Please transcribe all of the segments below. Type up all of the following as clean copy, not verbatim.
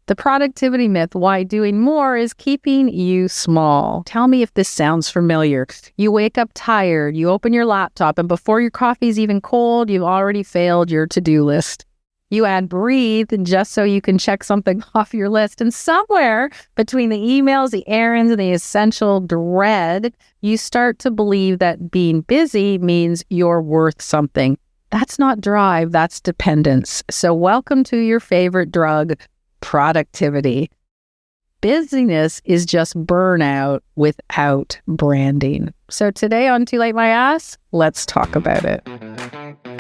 The productivity myth, why doing more is keeping you small. Tell me if this sounds familiar. You wake up tired, you open your laptop, and before your coffee's even cold, you've already failed your to-do list. You add breathe just so you can check something off your list. And somewhere between the emails, the errands, and the essential dread, you start to believe that being busy means you're worth something. That's not drive, that's dependence. So welcome to your favorite drug, productivity. Busyness is just burnout without branding. So today on Too Late My Ass, let's talk about it.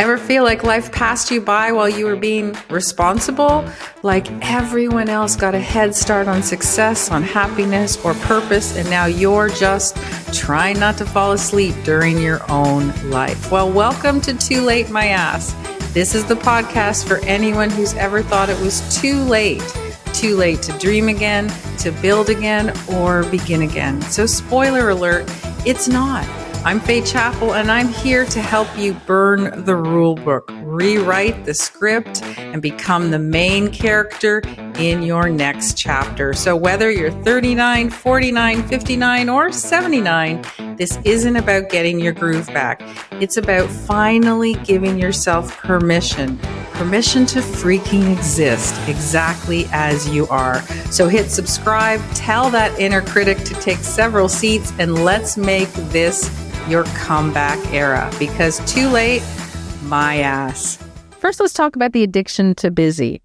Ever feel like life passed you by while you were being responsible? Like everyone else got a head start on success, on happiness or purpose, and now you're just trying not to fall asleep during your own life. Well, welcome to Too Late My Ass. This is the podcast for anyone who's ever thought it was too late to dream again, to build again, or begin again. So spoiler alert, it's not. I'm Faye Chappell, and I'm here to help you burn the rule book, rewrite the script, and become the main character in your next chapter. So whether you're 39, 49, 59, or 79, this isn't about getting your groove back. It's about finally giving yourself permission to freaking exist exactly as you are. So hit subscribe, tell that inner critic to take several seats, and let's make this your comeback era, because too late, my ass. First, let's talk about the addiction to busy.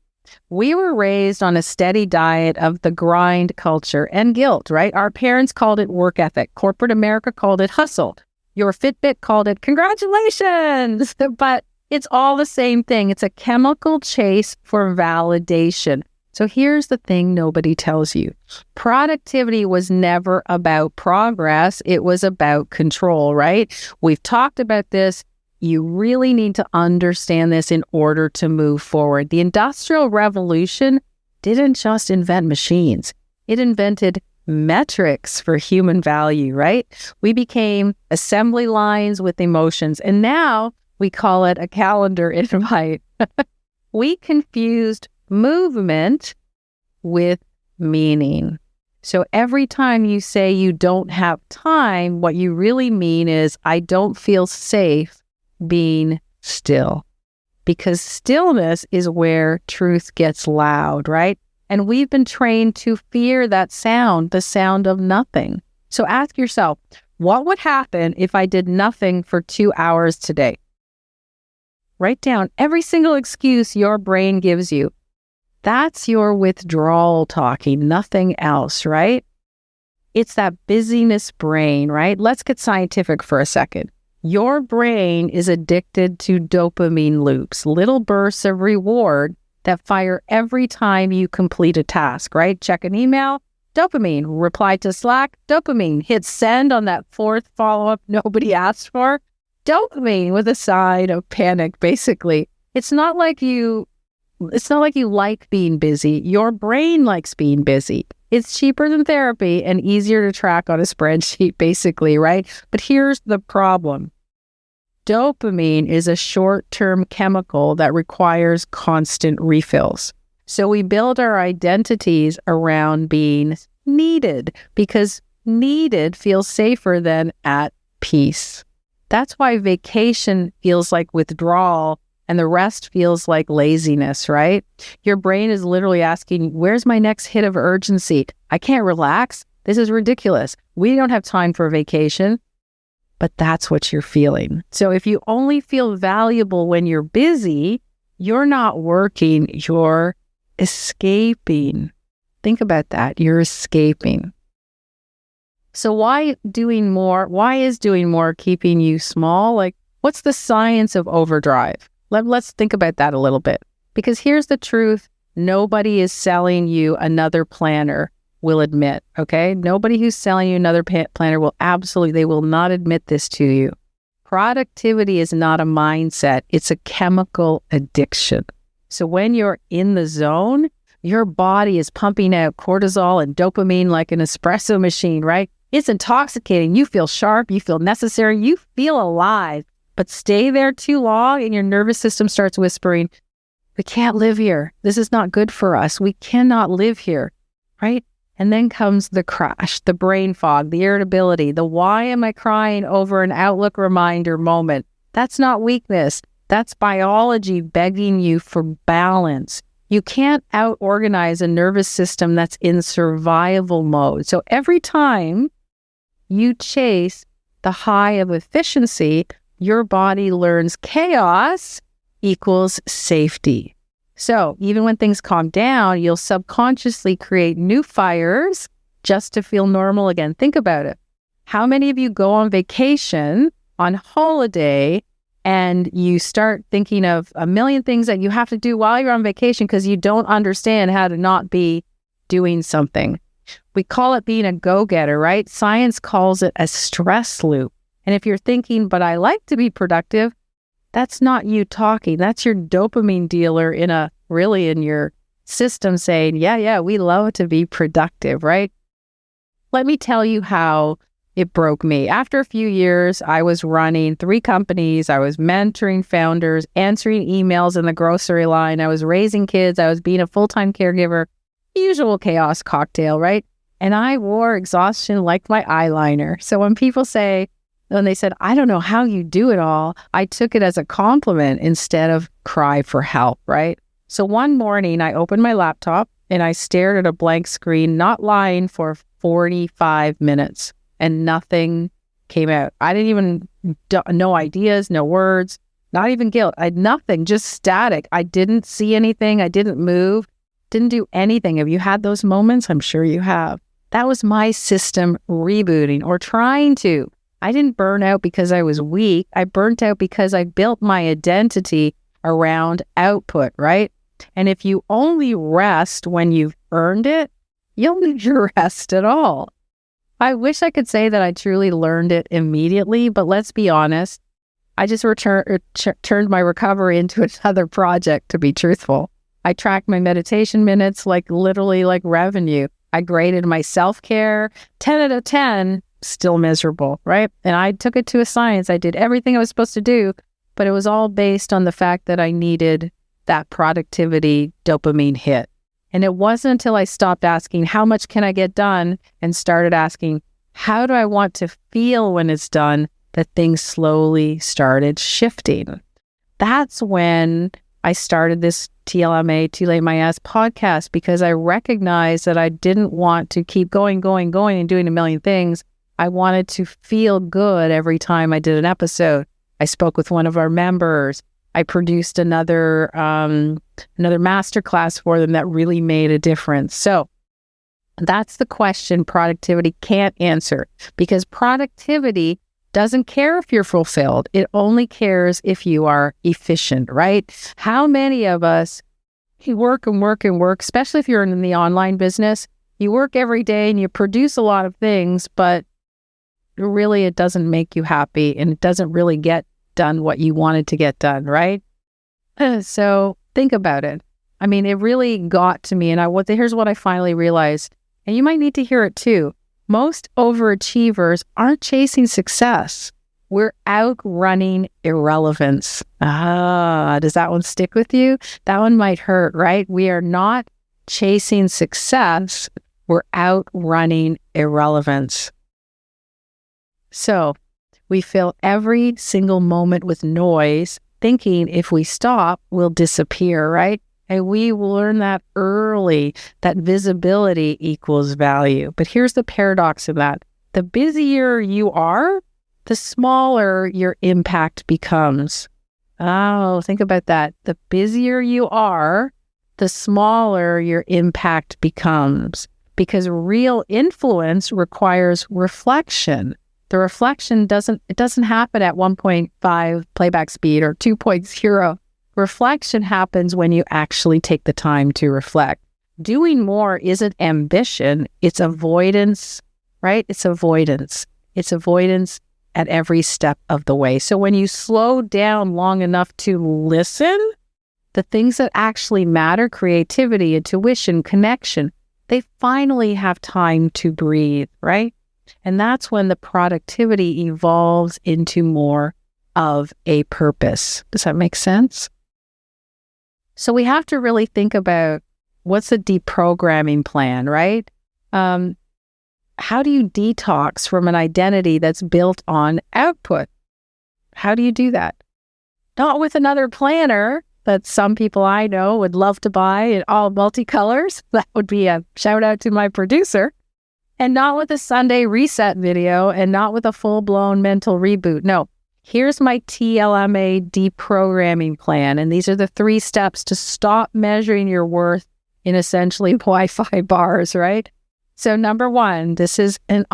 We were raised on a steady diet of the grind culture and guilt, right? Our parents called it work ethic. Corporate America called it hustle. Your Fitbit called it congratulations. But it's all the same thing. It's a chemical chase for validation. So here's the thing nobody tells you. Productivity was never about progress. It was about control, right? We've talked about this. You really need to understand this in order to move forward. The Industrial Revolution didn't just invent machines. It invented metrics for human value, right? We became assembly lines with emotions, and now we call it a calendar invite. We confused movement with meaning. So every time you say you don't have time, what you really mean is, I don't feel safe being still. Because stillness is where truth gets loud, right? And we've been trained to fear that sound, the sound of nothing. So ask yourself, what would happen if I did nothing for 2 hours today? Write down every single excuse your brain gives you. That's your withdrawal talking, nothing else, right? It's that busyness brain, right? Let's get scientific for a second. Your brain is addicted to dopamine loops, little bursts of reward that fire every time you complete a task, right? Check an email, dopamine. Reply to Slack, dopamine. Hit send on that fourth follow-up nobody asked for, dopamine, with a side of panic, basically. It's not like you like being busy. Your brain likes being busy. It's cheaper than therapy and easier to track on a spreadsheet, basically, right? But here's the problem. Dopamine is a short-term chemical that requires constant refills. So we build our identities around being needed, because needed feels safer than at peace. That's why vacation feels like withdrawal and the rest feels like laziness, right? Your brain is literally asking, where's my next hit of urgency? I can't relax. This is ridiculous. We don't have time for a vacation. But that's what you're feeling. So if you only feel valuable when you're busy, you're not working, you're escaping. Think about that. You're escaping. So why is doing more keeping you small? Like, what's the science of overdrive? Let's think about that a little bit. Because here's the truth. Nobody is selling you another planner will admit, okay? Nobody who's selling you another planner they will not admit this to you. Productivity is not a mindset. It's a chemical addiction. So when you're in the zone, your body is pumping out cortisol and dopamine like an espresso machine, right? It's intoxicating. You feel sharp. You feel necessary. You feel alive. But stay there too long and your nervous system starts whispering, We can't live here. This is not good for us. We cannot live here, right? And then comes the crash, the brain fog, the irritability, the why am I crying over an Outlook reminder moment? That's not weakness. That's biology begging you for balance. You can't out-organize a nervous system that's in survival mode. So every time you chase the high of efficiency, your body learns chaos equals safety. So even when things calm down, you'll subconsciously create new fires just to feel normal again. Think about it. How many of you go on vacation, on holiday, and you start thinking of a million things that you have to do while you're on vacation because you don't understand how to not be doing something? We call it being a go-getter, right? Science calls it a stress loop. And if you're thinking, but I like to be productive, that's not you talking. That's your dopamine dealer in your system saying, yeah, we love to be productive, right? Let me tell you how it broke me. After a few years, I was running 3 companies. I was mentoring founders, answering emails in the grocery line. I was raising kids. I was being a full-time caregiver. Usual chaos cocktail, right? And I wore exhaustion like my eyeliner. So when they said, I don't know how you do it all, I took it as a compliment instead of cry for help, right? So one morning I opened my laptop and I stared at a blank screen, not lying, for 45 minutes and nothing came out. I didn't even, no ideas, no words, not even guilt. I had nothing, just static. I didn't see anything. I didn't move, didn't do anything. Have you had those moments? I'm sure you have. That was my system rebooting or trying to. I didn't burn out because I was weak. I burnt out because I built my identity around output, right? And if you only rest when you've earned it, you'll never rest at all. I wish I could say that I truly learned it immediately, but let's be honest. I just turned my recovery into another project, to be truthful. I tracked my meditation minutes literally like revenue. I graded my self-care, 10 out of 10, still miserable, right? And I took it to a science. I did everything I was supposed to do, but it was all based on the fact that I needed that productivity dopamine hit. And it wasn't until I stopped asking, how much can I get done? And started asking, how do I want to feel when it's done? That things slowly started shifting. That's when I started this TLMA, Too Late My Ass podcast, because I recognized that I didn't want to keep going and doing a million things. I wanted to feel good every time I did an episode. I spoke with one of our members. I produced another masterclass for them that really made a difference. So that's the question productivity can't answer, because productivity doesn't care if you're fulfilled. It only cares if you are efficient, right? How many of us work and work and work, especially if you're in the online business, you work every day and you produce a lot of things, but really it doesn't make you happy and it doesn't really get done what you wanted to get done, right? So think about it. I mean, it really got to me, and here's what I finally realized, and you might need to hear it too. Most overachievers aren't chasing success. We're outrunning irrelevance. Does that one stick with you? That one might hurt, right? We are not chasing success. We're outrunning irrelevance. So we fill every single moment with noise, thinking if we stop, we'll disappear, right? And we learn that early, that visibility equals value. But here's the paradox of that. The busier you are, the smaller your impact becomes. Oh, think about that. The busier you are, the smaller your impact becomes. Because real influence requires reflection. The reflection doesn't happen at 1.5 playback speed or 2.0. Reflection happens when you actually take the time to reflect. Doing more isn't ambition, it's avoidance, right? It's avoidance. It's avoidance at every step of the way. So when you slow down long enough to listen, the things that actually matter, creativity, intuition, connection, they finally have time to breathe, right? And that's when the productivity evolves into more of a purpose. Does that make sense? So we have to really think about what's a deprogramming plan, right? How do you detox from an identity that's built on output? How do you do that? Not with another planner that some people I know would love to buy in all multicolors. That would be a shout out to my producer. And not with a Sunday reset video and not with a full-blown mental reboot. No, here's my TLMA deprogramming plan. And these are the 3 steps to stop measuring your worth in essentially Wi-Fi bars, right? So number 1, this is for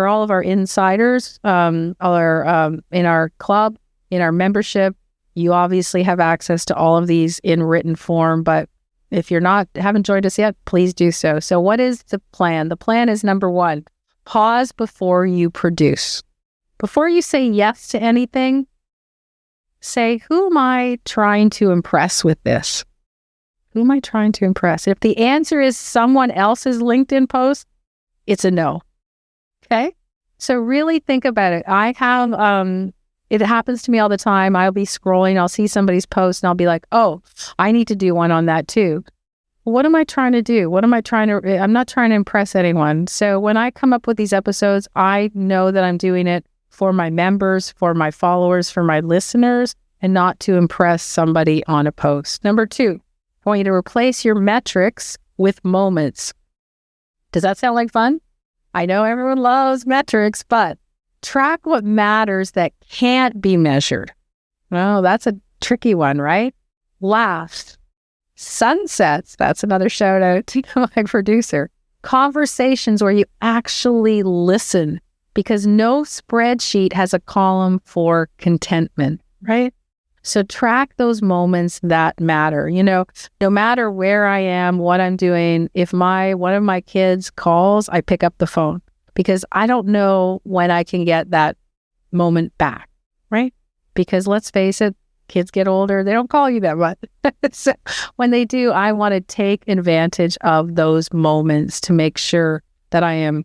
all of our insiders, in our club, in our membership. You obviously have access to all of these in written form, but if haven't joined us yet, please do so. So what is the plan? The plan is number 1, pause before you produce. Before you say yes to anything, say, who am I trying to impress with this? Who am I trying to impress? If the answer is someone else's LinkedIn post, it's a no. Okay? So really think about it. I have, it happens to me all the time. I'll be scrolling, I'll see somebody's post and I'll be like, oh, I need to do one on that too. What am I trying to do? I'm not trying to impress anyone. So when I come up with these episodes, I know that I'm doing it for my members, for my followers, for my listeners, and not to impress somebody on a post. Number 2, I want you to replace your metrics with moments. Does that sound like fun? I know everyone loves metrics, but track what matters that can't be measured. Well, that's a tricky one, right? Laughs, sunsets, that's another shout out to my producer. Conversations where you actually listen, because no spreadsheet has a column for contentment, right? So track those moments that matter. No matter where I am, what I'm doing, if one of my kids calls, I pick up the phone. Because I don't know when I can get that moment back, right? Because let's face it, kids get older, they don't call you that much. So when they do, I want to take advantage of those moments to make sure that I am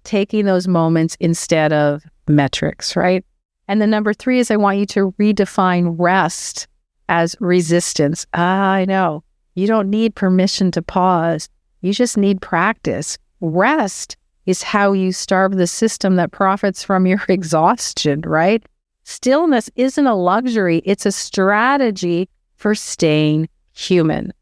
taking those moments instead of metrics, right? And then number 3 is I want you to redefine rest as resistance. I know, you don't need permission to pause. You just need practice. Rest is how you starve the system that profits from your exhaustion, right? Stillness isn't a luxury. It's a strategy for staying human.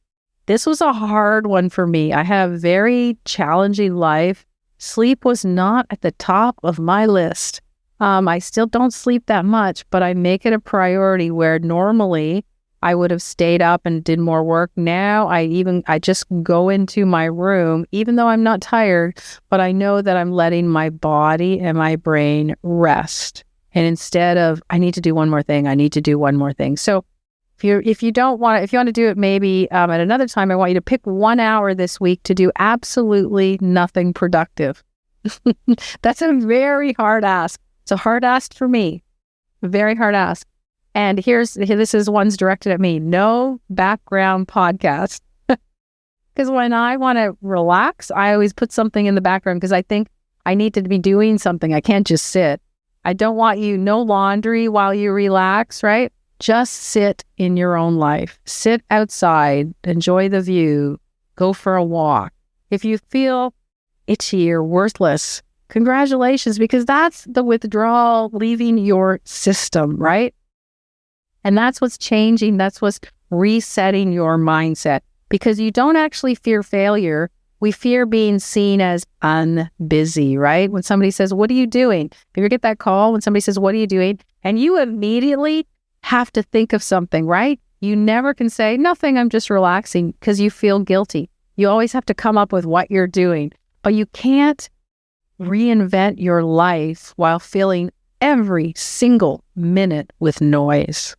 This was a hard one for me. I have a very challenging life. Sleep was not at the top of my list. I still don't sleep that much, but I make it a priority where normally I would have stayed up and did more work. Now I just go into my room, even though I'm not tired, but I know that I'm letting my body and my brain rest. And instead of, I need to do one more thing, I need to do one more thing. So if you want to do it maybe at another time, I want you to pick 1 hour this week to do absolutely nothing productive. That's a very hard ask. It's a hard ask for me. Very hard ask. And this is one's directed at me. No background podcast. Because when I want to relax, I always put something in the background because I think I need to be doing something. I can't just sit. I don't want no laundry while you relax, right? Just sit in your own life. Sit outside, enjoy the view, go for a walk. If you feel itchy or worthless, congratulations, because that's the withdrawal leaving your system, right? And that's what's changing. That's what's resetting your mindset, because you don't actually fear failure. We fear being seen as unbusy, right? When somebody says, what are you doing? If you ever get that call when somebody says, what are you doing? And you immediately have to think of something, right? You never can say, nothing, I'm just relaxing, because you feel guilty. You always have to come up with what you're doing. But you can't reinvent your life while filling every single minute with noise.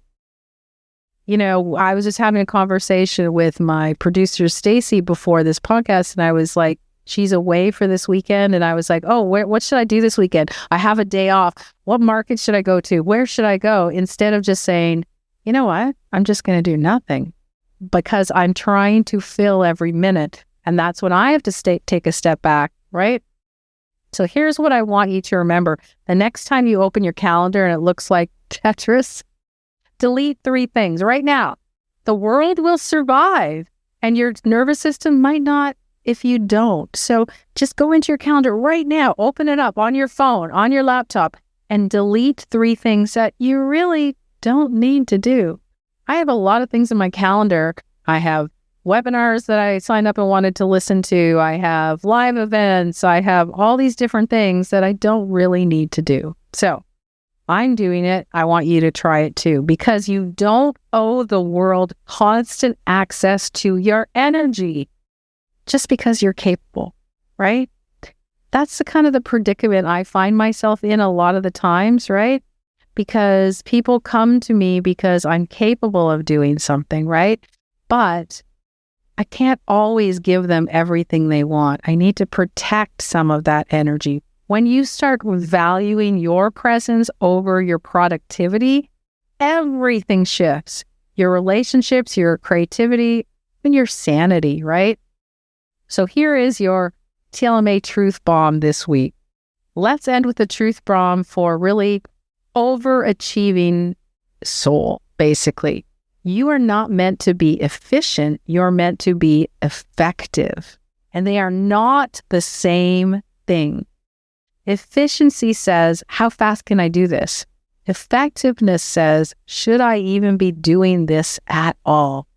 I was just having a conversation with my producer, Stacy, before this podcast, and I was like, she's away for this weekend. And I was like, oh, what should I do this weekend? I have a day off. What market should I go to? Where should I go? Instead of just saying, you know what? I'm just going to do nothing, because I'm trying to fill every minute. And that's when I have to take a step back, right? So here's what I want you to remember. The next time you open your calendar and it looks like Tetris, delete 3 things right now. The world will survive, and your nervous system might not if you don't. So just go into your calendar right now, open it up on your phone, on your laptop, and delete 3 things that you really don't need to do. I have a lot of things in my calendar. I have webinars that I signed up and wanted to listen to. I have live events. I have all these different things that I don't really need to do. So I'm doing it. I want you to try it too, because you don't owe the world constant access to your energy just because you're capable, right? That's the kind of the predicament I find myself in a lot of the times, right? Because people come to me because I'm capable of doing something, right? But I can't always give them everything they want. I need to protect some of that energy. When you start valuing your presence over your productivity, everything shifts. Your relationships, your creativity, and your sanity, right? So here is your TLMA truth bomb this week. Let's end with the truth bomb for really overachieving soul, basically. You are not meant to be efficient. You're meant to be effective. And they are not the same thing. Efficiency says, how fast can I do this? Effectiveness says, should I even be doing this at all?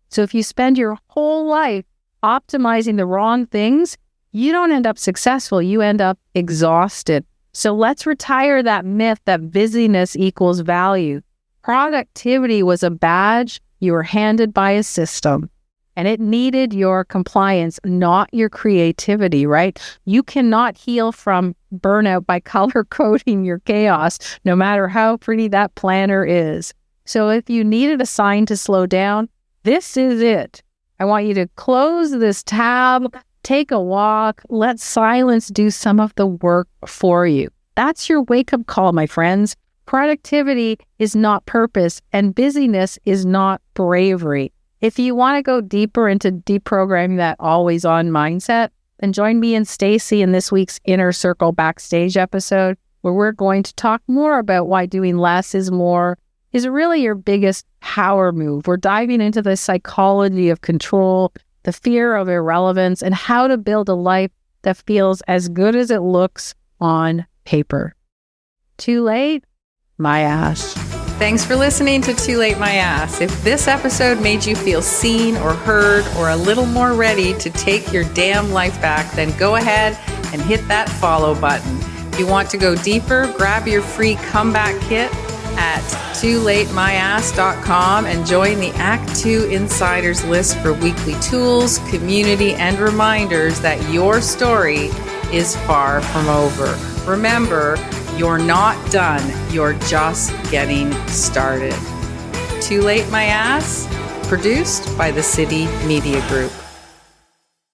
So if you spend your whole life optimizing the wrong things, you don't end up successful. You end up exhausted. So let's retire that myth that busyness equals value. Productivity was a badge you were handed by a system, and it needed your compliance, not your creativity, right? You cannot heal from burnout by color coding your chaos, no matter how pretty that planner is. So if you needed a sign to slow down, this is it. I want you to close this tab, take a walk, let silence do some of the work for you. That's your wake-up call, my friends. Productivity is not purpose, and busyness is not bravery. If you want to go deeper into deprogramming that always-on mindset, then join me and Stacy in this week's Inner Circle Backstage episode, where we're going to talk more about why doing less is more is really your biggest power move. We're diving into the psychology of control, the fear of irrelevance, and how to build a life that feels as good as it looks on paper. Too late? My ass. Thanks for listening to Too Late My Ass. If this episode made you feel seen or heard or a little more ready to take your damn life back, then go ahead and hit that follow button. If you want to go deeper, grab your free comeback kit at toolatemyass.com and join the Act 2 Insiders list for weekly tools, community, and reminders that your story is far from over. Remember, you're not done. You're just getting started. Too Late My Ass, produced by the City Media Group.